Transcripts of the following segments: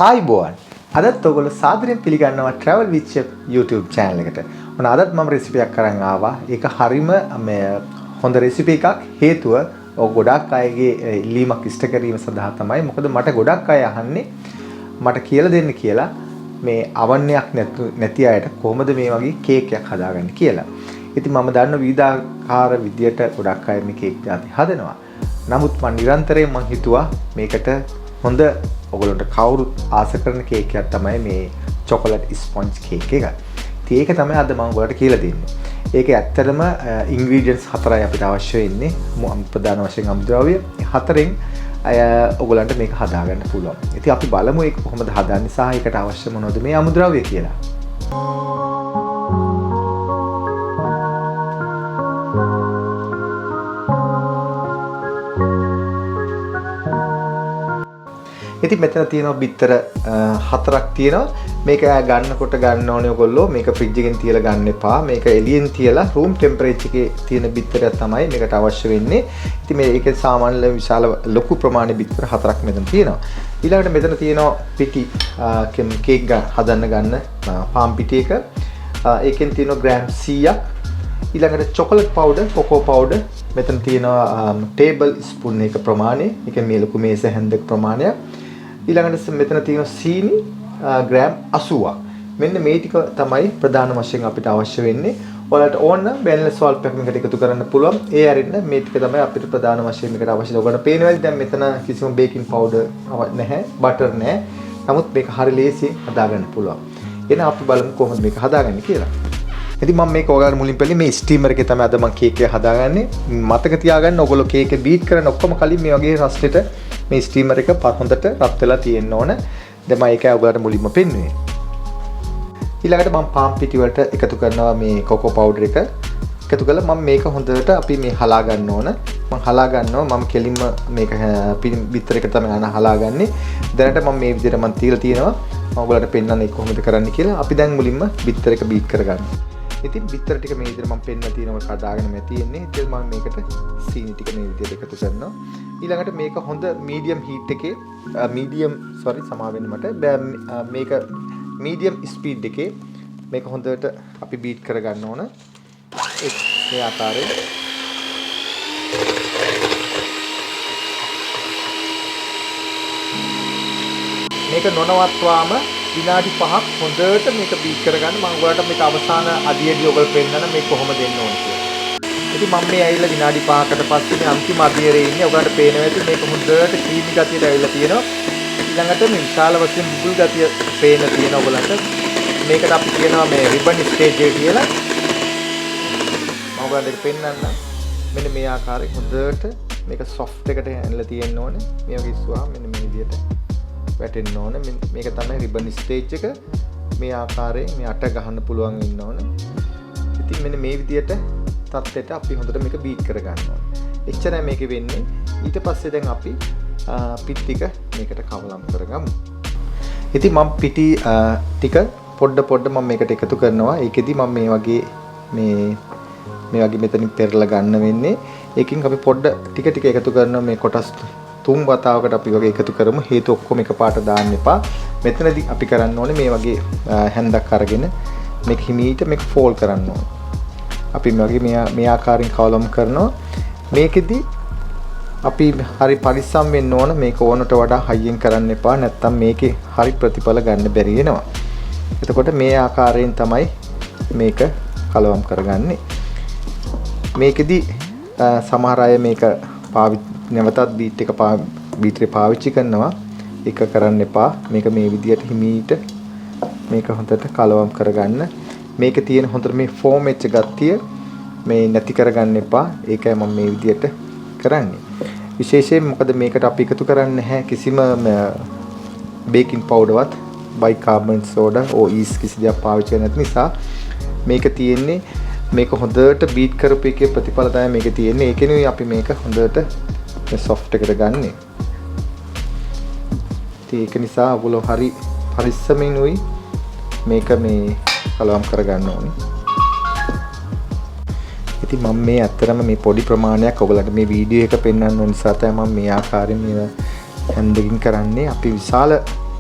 ආයිබෝවන්. අදත් ඔයගොල්ලෝ සාදරයෙන් පිළිගන්නවා Travel with Chef YouTube channel එකට. මොන අදත් මම රෙසිපි එකක් අරන් ආවා. ඒක හරිම හොඳ රෙසිපි එකක්. හේතුව ඔය ගොඩක් අයගේ ඉල්ලීමක් ඉෂ්ට කිරීම සඳහා තමයි. මොකද මට ගොඩක් අය අහන්නේ මට කියලා දෙන්න කියලා මේ අවන්නයක් නැති අයට කොහොමද මේ වගේ කේක් එකක් හදාගන්නේ කියලා. ඉතින් මම දන්න විවිධාකාර විදියට ගොඩක් අය මේ කේක් ಜಾති හදනවා. නමුත් මම නිරන්තරයෙන් මම හිතුවා මේකට හොඳ ඔයගොල්ලන්ට කවුරුත් ආස කරන කේක් එකක් තමයි මේ chocolate sponge cake එක. ඉතින් ඒක තමයි අද මම ඔයාලට කියලා දෙන්නේ. ඒකේ ඇත්තටම ingredients හතරයි අපිට අවශ්‍ය වෙන්නේ. ප්‍රධාන වශයෙන් අමුද්‍රව්‍ය හතරෙන් ඔයගොල්ලන්ට මේක හදාගන්න පුළුවන්. ඉතින් අපි බලමු ඒක කොහොමද හදන්නේ සහ ඒකට අවශ්‍ය මොනවද මේ අමුද්‍රව්‍ය කියලා. ඉතින් මෙතන තියෙනවා බිත්තර හතරක් තියෙනවා. මේක ගන්නකොට ගන්න ඕනේ ඔයගොල්ලෝ මේක ෆ්‍රිජ් එකෙන් තියලා ගන්න එපා. මේක එළියෙන් තියලා room temperature එකේ තියෙන බිත්තරයක් තමයි මේකට අවශ්‍ය වෙන්නේ. ඉතින් මේකේ සාමාන්‍ය විශාල ලොකු ප්‍රමාණයේ බිත්තර හතරක් මෙතන තියෙනවා. ඊළඟට මෙතන තියෙනවා පිටි කේක් හදන්න ගන්න පාන් පිටි එක. ඒකෙන් තියෙනවා ග්‍රෑම් 100ක්. ඊළඟට chocolate powder, cocoa powder මෙතන තියෙනවා table spoon එක ප්‍රමාණය. ඒක මේ ලොකු මේස හැන්දක ප්‍රමාණයක්. ඊළඟට මෙතන තියෙන සීනි ග්‍රෑම් 80ක්. මෙන්න මේ ටික තමයි ප්‍රධාන වශයෙන් අපිට අවශ්‍ය වෙන්නේ. ඔයාලට ඕන නම් බැලන්ස් සෝල්ට් එකකට එකතු කරන්න පුළුවන්. ඒ අරින්න මේ ටික තමයි අපිට ප්‍රධාන වශයෙන් මේකට අවශ්‍ය. ඔයාලට පේනවලු දැන් මෙතන කිසිම බේකින් පවුඩර් නැහැ, බටර් නැහැ. නමුත් මේක හරිය ලේසියෙන් හදාගන්න පුළුවන්. එහෙනම් අපි බලමු කොහොමද මේක හදාගන්නේ කියලා. ඉතින් මම මේක ඔයාලට මුලින් පෙළේ මේ ස්ටීමර් එකේ තමයි අද මම කේක් එක හදාගන්නේ. මතක තියාගන්න ඔයගොල්ලෝ කේක් එක බීට් කරන ඔක්කොම කලින් මේ වගේ රස්ටෙට මේ ස්ටීමර් එක හොඳට රත් වෙලා තියෙන්න ඕන. දැන් මම ඒකයි ඔයාලට මුලින්ම පෙන්නුවේ. ඊළඟට මම පාන් පිටි වලට එකතු කරනවා මේ කොකෝ පවුඩර් එක. එකතු කළා මම මේක හොඳට අපි මේ හලා ගන්න ඕන. මම හලා ගන්නවා මම කෙලින්ම මේක බිත්තර එක තමයි හලාගන්නේ. දැනට මම මේ විදිහට මම තියලා තියෙනවා. මම ඔයාලට පෙන්නන්නේ කොහොමද කරන්නේ කියලා. අපි දැන් මුලින්ම බිත්තර එක බීට් කරගන්නවා. ඉතින් බිත්තර ටික මේ විදිහට මම පෙන්නලා තියෙනවා කඩාගෙන මේ තියෙන්නේ. ඉතින් මම මේකට සීනි ටික මේ විදිහට එකතු කරනවා. ඊළඟට මේක හොඳ මීඩියම් හීට් එකේ සමා වෙන්න මට මේක මීඩියම් ස්පීඩ් එකේ මේක හොඳට අපි බීට් කරගන්න ඕන. මේ ආකාරයෙන් මේක නොනවත්වාම විනාඩි 5ක් හොඳට මේක බීට් කරගන්න. මම ඔයාලට මේක අවසාන අදියේදී ඔයගොල්ලෝ පෙන්නන මේ කොහොම දෙන්න ඕන කියලා. ඉතින් මම මේ ඇවිල්ලා විනාඩි 5කට පස්සේ මේ අන්තිම අදියරේ ඉන්නේ. ඔයාලට පේනවා ඇති මේක හොඳට ක්‍රීමි ගතියට ඇවිල්ලා තියෙනවා. ඊළඟට මේ විශාල වශයෙන් බුබුල් ගතිය පේන තියෙන ඔයගොල්ලන්ට මේකට අපි කියනවා මේ රිබන් ස්ටේජ් එක කියලා. මම ඔයාලට පෙන්නන්න. මෙන්න මේ ආකාරයෙන් හොඳට මේක සොෆ්ට් එකට ඇනලා තියෙන්න ඕනේ. මේ වගේ ඉස්සුවා මෙන්න මේ විදිහට වැටෙන්න ඕන. මේක තමයි රිබන් ස්ටේජ් එක. මේ ආකාරයෙන් මේ අට ගහන්න පුළුවන් වෙන්න ඕන. ඉතින් මෙන්න මේ විදියට තත්ත්වයට අපි හොඳට මේක බීට් කරගන්න ඕන. එච්චරයි මේක වෙන්නේ. ඊට පස්සේ දැන් අපි පිටි ටික මේකට කවලම් කරගමු. ඉතින් මම පිටි ටික පොඩ මම මේකට එකතු කරනවා. ඒකෙදි මම මේ වගේ මෙතනින් පෙරලා ගන්න වෙන්නේ. ඒකෙන් අපි පොඩ ටික එකතු කරනවා මේ කොටස් 3 වතාවකට අපි වගේ එකතු කරමු. හේතු ඔක්කොම එකපාරට දාන්න එපා. මෙතනදී අපි කරන්න ඕනේ මේ වගේ හැන්දක් අරගෙන මේක හිමීට මේක ෆෝල් කරන්න ඕනේ. අපි මේ වගේ මේ ආකාරයෙන් කවලම් කරනවා. මේකෙදි අපි හරි පරිස්සම් වෙන්න ඕන. මේක ඕනට වඩා හයියෙන් කරන්න එපා. නැත්තම් මේකේ හරි ප්‍රතිඵල ගන්න බැරි වෙනවා. එතකොට මේ ආකාරයෙන් තමයි මේක කලවම් කරගන්නේ. මේකෙදි සමහර අය මේක නැවතත් බීටරේ පාවිච්චි කරනවා. ඒක කරන්න එපා. මේක මේ විදියට හිමීට මේක හොඳට කලවම් කරගන්න. මේකේ තියෙන හොඳට මේ ෆෝම් වෙච්ච ගතිය මේ නැති කරගන්න එපා. ඒකයි මම මේ විදියට කරන්නේ. විශේෂයෙන් මොකද මේකට අපි එකතු කරන්නේ නැහැ කිසිම බේකින් පවුඩර්වත් බයිකාබෝනේට් සෝඩා ඕ කිසි දෙයක් පාවිච්චි කරන්නේ නැති නිසා මේක තියෙන්නේ මේක හොඳට බීට් කරපු එකේ ප්‍රතිඵල තමයි මේක තියෙන්නේ. ඒකෙනුයි අපි මේක හොඳට සොෆ්ට් එකට ගන්නෙ. ඒක නිසා ඔයගොල්ලෝ හරි පරිස්සමින් මේක මේ කලවම් කරගන්න ඕනේ. ඉතින් මම මේ ඇත්තටම මේ පොඩි ප්‍රමාණයක් ඔයගලන්ට මේ වීඩියෝ එක පෙන්වන්න ඕන නිසා තමයි මම මේ ආකාරයෙන් මේ හැන්දකින් කරන්නේ. අපි විශාල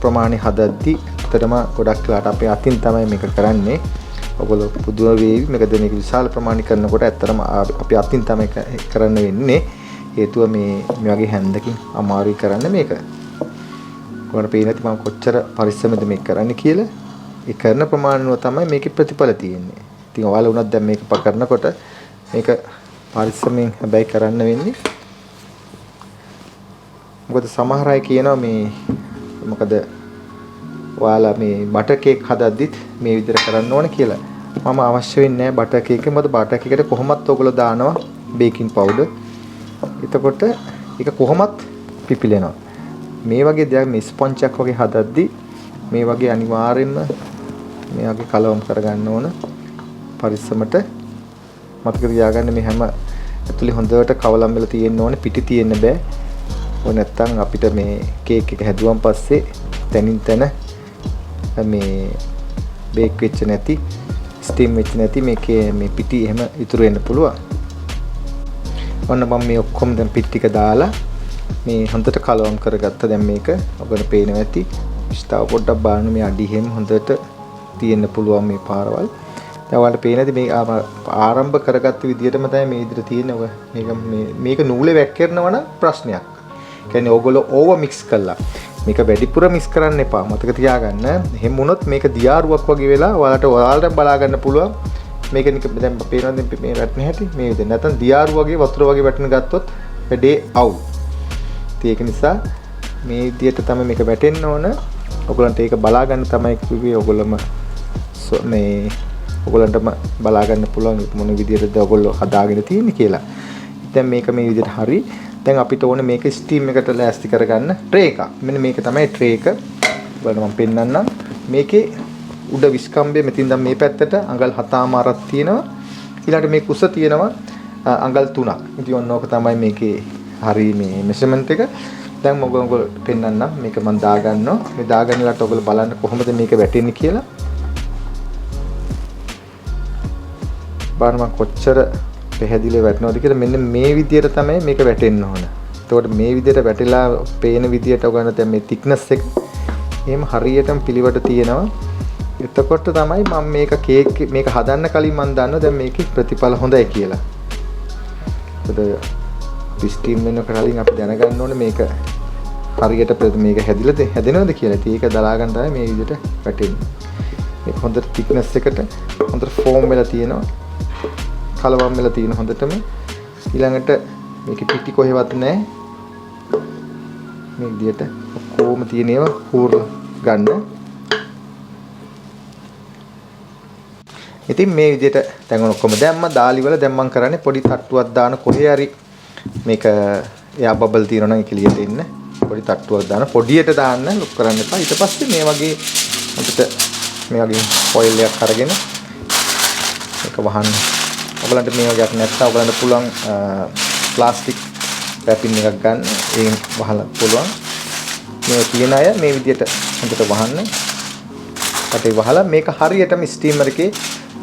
ප්‍රමාණය හදද්දි ඇත්තටම ගොඩක් වෙලාට අපේ අතින් තමයි මේක කරන්නේ. ඔයගොල්ලෝ පුදුම වේවි. මේකද මේක විශාල ප්‍රමාණයක් කරනකොට ඇත්තටම අපි අතින් තමයි කරන්න වෙන්නේ. හේතුව මේ වගේ හැන්දකින් අමාරුයි කරන්න මේක. ඔයාලට පේන්නේ නැති මම කොච්චර පරිස්සමෙන්ද මේක කරන්න කියලා. ඒ කරන ප්‍රමාණය තමයි මේකේ ප්‍රතිඵල තියෙන්නේ. ඉතින් ඔයාලා වුණත් දැන් මේක කරනකොට මේක පරිස්සමෙන් හැබැයි කරන්න වෙන්නේ. මොකද සමහර අය කියනවා මේ මොකද ඔයාලා මේ බටර් කේක් හදද්දිත් මේ විදිහට කරන්න ඕන කියලා. මම අවශ්‍ය වෙන්නේ නැහැ බටර් කේක් එක. මොකද බටර් කේක් එකට කොහොමත් ඔයගොල්ලෝ දානවා බේකින් පවුඩර්. එතකොට ඒක කොහොමත් පිපිලෙනවා. මේ වගේ දෙයක් මේ ස්පොන්ජ් එකක් වගේ හදද්දි මේ වගේ අනිවාර්යෙන්ම මේ වගේ කලවම් කරගන්න ඕන. පරිස්සමට මතක තියාගන්න මේ හැම ඇතුලේ හොඳට කවලම් වෙලා තියෙන්න ඕනේ. පිටි තියෙන්න බෑ. ඔය නැත්තම් අපිට මේ කේක් එක හැදුවන් පස්සේ තනින් තන මේ බේක් වෙච්ච නැති ස්ටීම් වෙච්ච නැති මේකේ මේ පිටි එහෙම ඉතුරු වෙන්න පුළුවන්. ඔන්න මම මේ ඔක්කොම දැන් පිටි ටික දාලා මේ හොඳට කලවම් කරගත්තා. දැන් මේක ඔබට පේනවා ඇති. ස්ටව් පොඩ්ඩක් බලන්න මේ අඩි හැම හොඳට තියෙන්න පුළුවන් මේ පාරවල්. දැන් ඔයාලට පේනද මේ ආරම්භ කරගත්ත විදිහටම තමයි මේ විදිහට තියෙන්නේ. මේක නූලේ වැක්කිරනවා නම් ප්‍රශ්නයක්. කියන්නේ ඕගොල්ලෝ ඕවර් මික්ස් කළා. මේක වැඩිපුර මික්ස් කරන්න එපා. මතක තියාගන්න. එහෙම වුණොත් මේක දියාරුවක් වගේ වෙලා ඔයාලට බලා ගන්න පුළුවන්. මේක නික දැන් පේනවද මේ වැටෙන හැටි මේ විදිහ. නැත්නම් දියාරු වගේ වතුර වගේ වැටෙන ගත්තොත් වැඩේ අවුල්. ඒක නිසා මේ විදිහට තමයි මේක වැටෙන්න ඕන. ඔයගොල්ලන්ට ඒක බලා ගන්න තමයි කිව්වේ. ඔයගොල්ලොම මේ ඔයගොල්ලන්ටම බලා ගන්න පුළුවන් මොන විදිහටද ඔයගොල්ලෝ හදාගෙන තියෙන්නේ කියලා. දැන් මේක මේ විදිහට හරි. දැන් අපිට ඕනේ මේක ස්ටීම් එකට ලෑස්ති කරගන්න ට්‍රේ එකක්. මෙන්න මේක තමයි ට්‍රේ එක. බලන්න මම පෙන්නන්නම්. මේකේ උඩ විස්කම්බේ මෙතින් දැන් මේ පැත්තට අඟල් 7මාරක් තියෙනවා. ඊළඟට මේ කුස තියෙනවා අඟල් 3ක්. ඉතින් ඔන්න ඕක තමයි මේකේ හරි මේ මෙෂර්මන්ට් එක. දැන් මම ඔයගොල්ලෝ පෙන්නන්නම්. මේක මම දාගන්නවා. මේ දාගන්නලට ඔයගොල්ලෝ බලන්න කොහොමද මේක වැටෙන්නේ කියලා. බලන්න මම කොච්චර පැහැදිලිව වැටෙනවද කියලා. මෙන්න මේ විදිහට තමයි මේක වැටෙන්න ඕන. එතකොට මේ විදිහට වැටිලා පේන විදිහට ඔයගොල්ලෝ දැන් මේ thickness එක එහෙම හරියටම පිළිවෙට තියෙනවා. එතකොට තමයි මම මේක කේක් මේක හදන්න කලින් මම දන්නවා දැන් මේකේ ප්‍රතිඵල හොඳයි කියලා. ඒකද ස්ටීම් වෙන කලින් අපි දැනගන්න ඕනේ මේක හරියට මේක හැදෙනවද කියලා. ඉතින් ඒක දලා ගන්න තමයි මේ විදිහට වැටෙන්නේ. මේක හොඳට thickness එකට හොඳට ෆෝම් වෙලා තියෙනවා. කලවම් වෙලා තියෙන හොඳටම. ඊළඟට මේක පිටි කොහෙවත් නැහැ. මේ විදිහට ඔක්කොම තියෙන ඒවා හුර ගන්න. ඉතින් මේ විදිහට දැන් ඔක්කොම දැම්ම දාලි වල දැන් මම කරන්නේ පොඩි තට්ටුවක් දාන කොහේ හරි මේක එයා බබල් තියෙනවා නම් ඒක එළියට එන්න පොඩි තට්ටුවක් දාන පොඩියට දාන්න ලොක් කරන්න එපා. ඊට පස්සේ මේ වගේ හොඳට මේ වගේ ෆොයිල් එකක් අරගෙන මේක වහන්න. ඔයගලන්ට මේ වගේක් නැත්නම් ඔයගලන්ට පුළුවන් ප්ලාස්ටික් රැපින් එකක් ගන්න. ඒකෙන් වහලා පුළුවන්. මේ තියෙන අය මේ විදිහට හොඳට වහන්න. රටේ වහලා මේක හරියටම ස්ටීමර් එකේ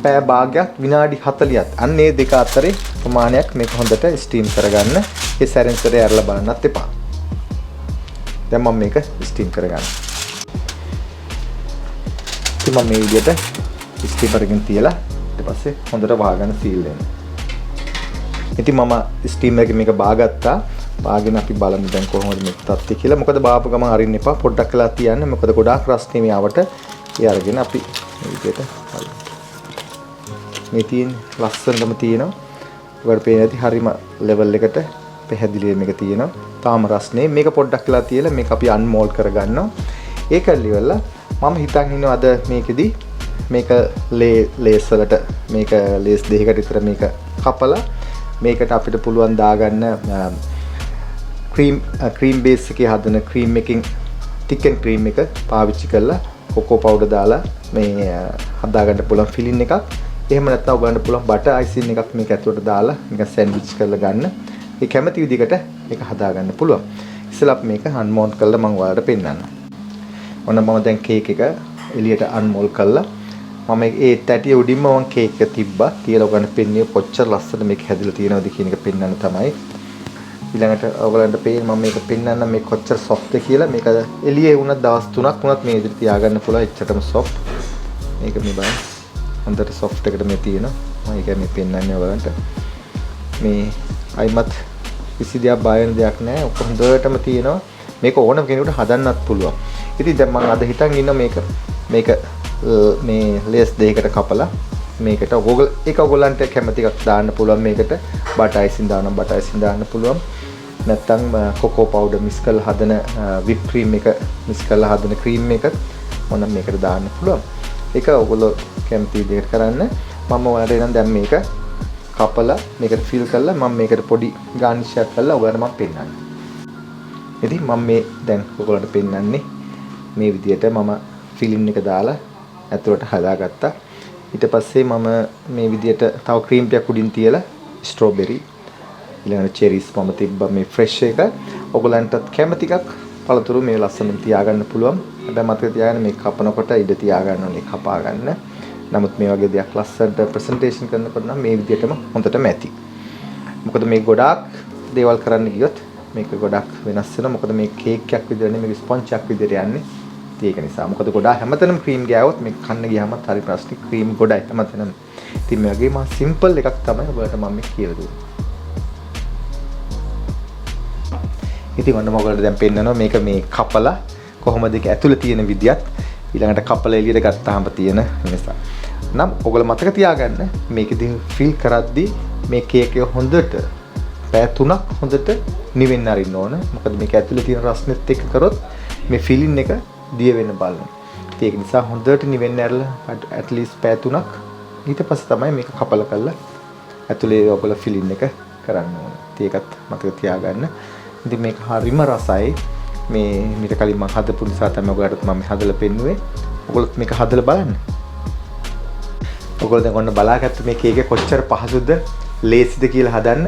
පැය භාගයක් විනාඩි 40ක් අන්න ඒ දෙක අතරේ ප්‍රමාණයක් මේක හොඳට ස්ටීම් කරගන්න. ඒ සැරෙන් සැරේ ඇරලා බලන්නත් එපා. දැන් මම මේක ස්ටීම් කරගන්න. ඉතින් මම මේ විදිහට ස්ටීමර් එකෙන් තියලා ඊට පස්සේ හොඳට වහගන්න සීල් වෙන්න. ඉතින් මම ස්ටීමර් එකේ මේක බාගත්තා. බාගෙන අපි බලමු දැන් කොහොමද මේක තත්ති කියලා. මොකද බාපු ගමන් අරින්න එපා. පොඩ්ඩක් වෙලා තියන්න. මොකද ගොඩාක් රස්නේ මේ ආවට ඒ අරගෙන අපි මේ විදිහට මේ තියෙන ලස්සනටම තියෙනවා. ඔයාලට පේන්නේ නැති හරිම ලෙවල් එකට පැහැදිලිව මේක තියෙනවා. තාම රස්නේ මේක පොඩ්ඩක් වෙලා තියලා මේක අපි අන්මෝල්ඩ් කරගන්නවා. ඒක ඉවරලා මම හිතන් ඉන්නවා අද මේකෙදි මේක ලේස් වලට මේක ලේස් දෙකකට විතර මේක කපලා මේකට අපිට පුළුවන් දාගන්න ක්‍රීම් බේස් එකේ හදන ක්‍රීම් එකකින් චිකන් ක්‍රීම් එක පාවිච්චි කරලා කොකෝ පවුඩර් දාලා මේ හදාගන්න පුළුවන් ෆිලින් එකක්. එහෙම නැත්නම් ඔයගලන්ට පුළුවන් බටර් අයිසින් එකක් මේක ඇතුලට දාලා නිකන් සෑන්ඩ්විච් කරලා ගන්න. ඒ කැමති විදිහකට මේක හදාගන්න පුළුවන්. ඉස්සෙල්ලා අපි මේක අන්මෝල්ඩ් කරලා මම ඔයාලට පෙන්නන්නම්. ඔන්න මම දැන් කේක් එක එළියට අන්මෝල්ඩ් කරලා මම ඒ තැටිය උඩින්ම මම කේක් එක තිබ්බා. තියලා ඔයගලන්ට පෙන්නේ කොච්චර ලස්සන මේක හැදිලා තියෙනවද කියන එක පෙන්වන්න තමයි. ඊළඟට ඔයගලන්ට පේන මම මේක පෙන්නන්න මේ කොච්චර soft කියලා. මේක එළියේ වුණත් දවස් 3ක් වුණත් මේ විදිහට තියාගන්න පුළුවන්. එච්චරම soft. මේක මේ බලන්න. හොඳට soft එකට මේ තියෙනවා. මම ඒක මේ පෙන්නන්නේ ඔයගලන්ට. මේ අයිමත් කිසි දෙයක් බය වෙන දෙයක් නැහැ. ඔක හොඳටම තියෙනවා. මේක ඕනම කෙනෙකුට හදන්නත් පුළුවන්. ඉතින් දැන් මම අද හිතන් ඉන්න මේක මේ ලේස් දෙකකට කපලා මේකට ඔයගලන්ට කැමති එකක් දාන්න පුළුවන්. මේකට බටර් අයිසින් දාන්න බටර් අයිසින් දාන්න පුළුවන්. නැත්තම් කොකෝ පවුඩර් මික්ස් කරලා හදන whip cream එක මික්ස් කරලා හදන ක්‍රීම් එක මොනම් මේකට දාන්න පුළුවන්. ඒක ඔයගොල්ලෝ කැමති විදිහට කරන්න. මම ඔයාලට එනම් දැන් මේක කපලා මේකට ෆිල් කරලා මම මේකට පොඩි ගාර්නිෂ් එකක් කරලා ඔයාලට මම පෙන්නන්නම්. ඉතින් මම මේ දැන් ඔයගොල්ලන්ට පෙන්නන්නේ මේ විදිහට මම ෆිලින් එක දාලා ඇතුළට හදාගත්තා. ඊට පස්සේ මම මේ විදිහට තව ක්‍රීම් ටිකක් උඩින් තියලා ස්ට්‍රෝබෙරි ඊළඟට චෙරිස් මම තිබ්බා මේ ෆ්‍රෙෂ් එක. ඔයගොල්ලන්ටත් කැමති එකක් පළතුරු මේ ලස්සනට තියාගන්න පුළුවන්. හැබැයි මතක තියාගන්න මේ කපනකොට ඉඩ තියාගන්න ඕනේ කපා ගන්න. නමුත් මේ වගේ දෙයක් ලස්සනට ප්‍රසන්ටේෂන් කරනකොට නම් මේ විදිහටම හොඳටම ඇති. මොකද මේ ගොඩාක් දේවල් කරන්න ගියොත් මේක ගොඩක් වෙනස් වෙනවා. මොකද මේ කේක් එකක් විදිහට නෙමෙයි මේක ස්පොන්ජ් එකක් විදිහට යන්නේ. ඒක නිසා මොකද ගොඩාක් හැමතැනම ක්‍රීම් ගෑවොත් මේක කන්න ගියාමත් හරි ප්‍රශ්නේ. ක්‍රීම් ගොඩයි හැමතැනම. ඉතින් මේ වගේ මම සිම්පල් එකක් තමයි ඔයාලට මම කියලා දුන්නේ. ඉතින් ඔන්න මොකද දැන් පෙන්නනවා මේක මේ කපලා කොහොමද ඒක ඇතුලේ තියෙන විදියත් ඊළඟට කපලා එළියට ගත්තාම තියෙන නිසා. නම් ඔයගොල්ලෝ මතක තියාගන්න මේකදී ෆීල් කරද්දී මේ කේක් එක හොඳට පැය 3ක් හොඳට නිවෙන්න අරින්න ඕන. මොකද මේක ඇතුලේ තියෙන රස්නෙත් එක්ක කරොත් මේ ෆිලින් එක දිය වෙන්න බලන්න. ඒක නිසා හොඳට නිවෙන්න ඇරලා at least පැය 3ක් ඊට පස්සේ තමයි මේක කපලා කරලා ඇතුලේ ඔයගොල්ලෝ ෆිලින් එක කරන්න ඕන. ඒකත් මතක තියාගන්න. ඉතින් මේක හරිම රසයි. මේ මීට කලින් මම හදපු නිසා තමයි ඔයගලට මම හදලා පෙන්නුවේ. ඔයගොල්ලොත් මේක හදලා බලන්න. ඔයගොල්ලෝ දැන් ඔන්න බලාගත්ත මේ කේක් එක කොච්චර පහසුද, ලේසිද කියලා හදන්න.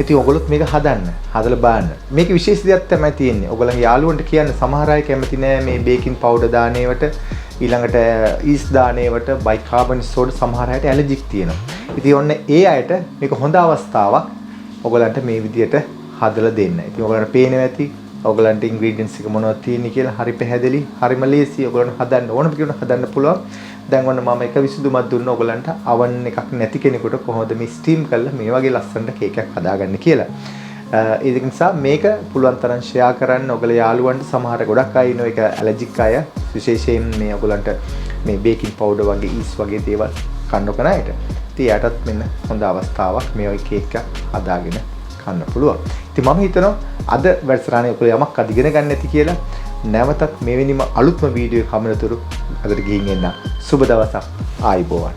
ඉතින් ඔයගොල්ලොත් මේක හදන්න, හදලා බලන්න. මේකේ විශේෂ දෙයක් තමයි තියෙන්නේ. ඔයගොල්ලන්ගේ යාළුවන්ට කියන්න සමහර අය කැමති නෑ මේ බේකින් පවුඩර් දාන ඒවට, ඊළඟට ඊස් දාන ඒවට, බයිකාබොනේට් සෝඩා සමහර අයට ඇලර්ජික් තියෙනවා. ඉතින් ඔන්න ඒ අයට මේක හොඳ අවස්ථාවක් ඔයගොල්ලන්ට මේ විදියට හදලා දෙන්න. ඉතින් ඔයගොල්ලන්ට පේනවා ඇති ඔයගොල්ලන්ට ඉන්ග්‍රීඩියන්ට්ස් එක මොනවද තියෙන්නේ කියලා හරි පැහැදිලි, හරිම ලේසි. ඔයගොල්ලන්ට හදන්න ඕනම කෙනෙකුට හදන්න පුළුවන්. දැන් ඔන්න මම එක විසඳුමක් දුන්නා ඔයගොල්ලන්ට oven එකක් නැති කෙනෙකුට කොහොමද මේ ස්ටීම් කරලා මේ වගේ ලස්සනට කේක් එකක් හදාගන්න කියලා. ඒ නිසා මේක පුළුවන් තරම් ෂෙයා කරන්න. ඔයගොල්ලෝ යාළුවන්ට සමහර ගොඩක් අය ඉන්නවා ඒක ඇලර්ජික් අය. විශේෂයෙන් මේ ඔයගොල්ලන්ට මේ බේකින් පවුඩර් වගේ ඊස් වගේ දේවල් කන්න කන අයට. ඉතින් එයාටත් මෙන්න හොඳ අවස්ථාවක් මේ වගේ කේක් එකක් හදාගෙන කන්න පුළුවන්. ඉතින් මම හිතනවා අද වැඩසටහනේ ඔයගොල්ලෝ යමක් අධිගෙන ගන්න ඇති කියලා. නැවතත් මෙවැනිම අලුත්ම වීඩියෝ එකක් හම්බෙනතුරු අදට ගිහින් එන්න. සුබ දවසක්. ආයිබෝවන්.